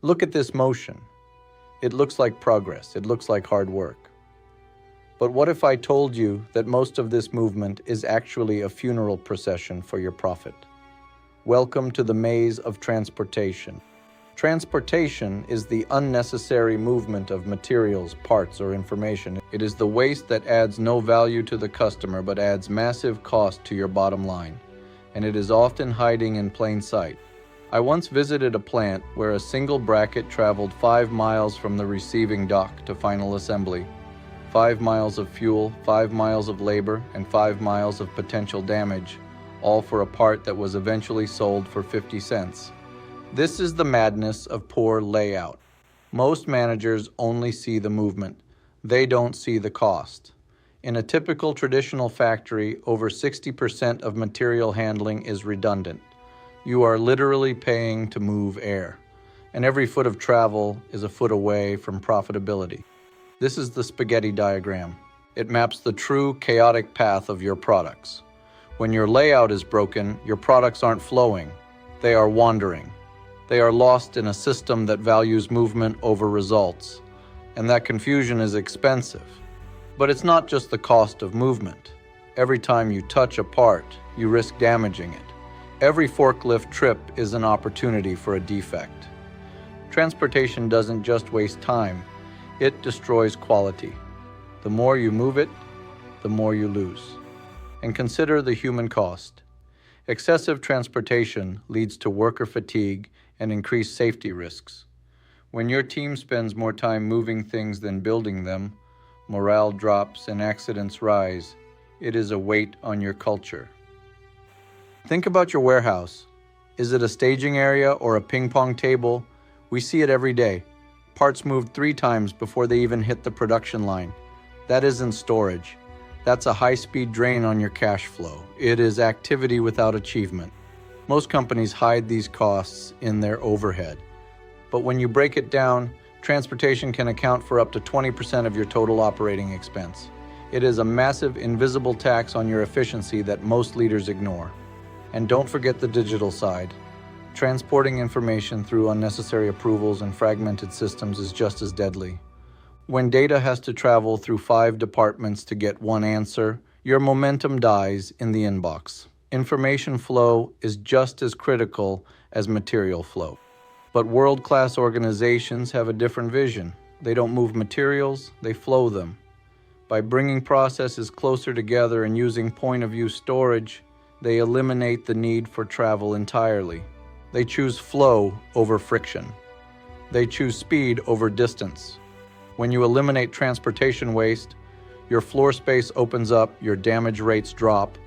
Look at this motion. It looks like progress. It looks like hard work. But what if I told you that most of this movement is actually a funeral procession for your profit? Welcome to the maze of transportation. Transportation is the unnecessary movement of materials, parts, or information. It is the waste that adds no value to the customer but adds massive cost to your bottom line. And it is often hiding in plain sight. I once visited a plant where a single bracket traveled 5 miles from the receiving dock to final assembly. 5 miles of fuel, 5 miles of labor, and 5 miles of potential damage, all for a part that was eventually sold for 50 cents. This is the madness of poor layout. Most managers only see the movement. They don't see the cost. In a typical traditional factory, over 60% of material handling is redundant. You are literally paying to move air, and every foot of travel is a foot away from profitability. This is the spaghetti diagram. It maps the true chaotic path of your products. When your layout is broken, your products aren't flowing. They are wandering. They are lost in a system that values movement over results, and that confusion is expensive. But it's not just the cost of movement. Every time you touch a part, you risk damaging it. Every forklift trip is an opportunity for a defect. Transportation doesn't just waste time, it destroys quality. The more you move it, the more you lose. And consider the human cost. Excessive transportation leads to worker fatigue and increased safety risks. When your team spends more time moving things than building them, morale drops and accidents rise. It is a weight on your culture. Think about your warehouse. Is it a staging area or a ping pong table? We see it every day. Parts moved 3 times before they even hit the production line. That isn't storage. That's a high-speed drain on your cash flow. It is activity without achievement. Most companies hide these costs in their overhead. But when you break it down, transportation can account for up to 20% of your total operating expense. It is a massive invisible tax on your efficiency that most leaders ignore. And don't forget the digital side. Transporting information through unnecessary approvals and fragmented systems is just as deadly. When data has to travel through 5 departments to get one answer, your momentum dies in the inbox. Information flow is just as critical as material flow. But world-class organizations have a different vision. They don't move materials, they flow them. By bringing processes closer together and using point-of-view storage, they eliminate the need for travel entirely. They choose flow over friction. They choose speed over distance. When you eliminate transportation waste, your floor space opens up, your damage rates drop,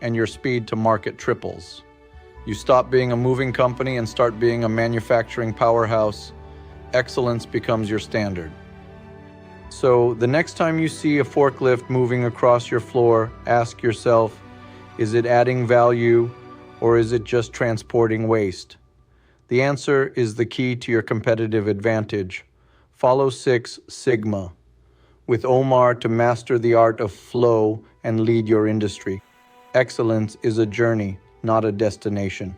and your speed to market triples. You stop being a moving company and start being a manufacturing powerhouse. Excellence becomes your standard. So the next time you see a forklift moving across your floor, ask yourself, is it adding value or is it just transporting waste? The answer is the key to your competitive advantage. Follow 6 Sigma with Omar to master the art of flow and lead your industry. Excellence is a journey, not a destination.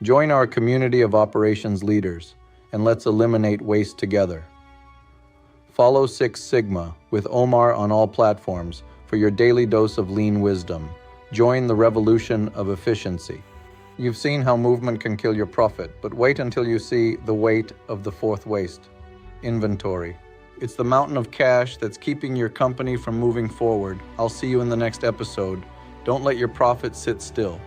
Join our community of operations leaders and let's eliminate waste together. Follow 6 Sigma with Omar on all platforms for your daily dose of lean wisdom. Join the revolution of efficiency. You've seen how movement can kill your profit, but wait until you see the weight of the 4th waste, inventory. It's the mountain of cash that's keeping your company from moving forward. I'll see you in the next episode. Don't let your profit sit still.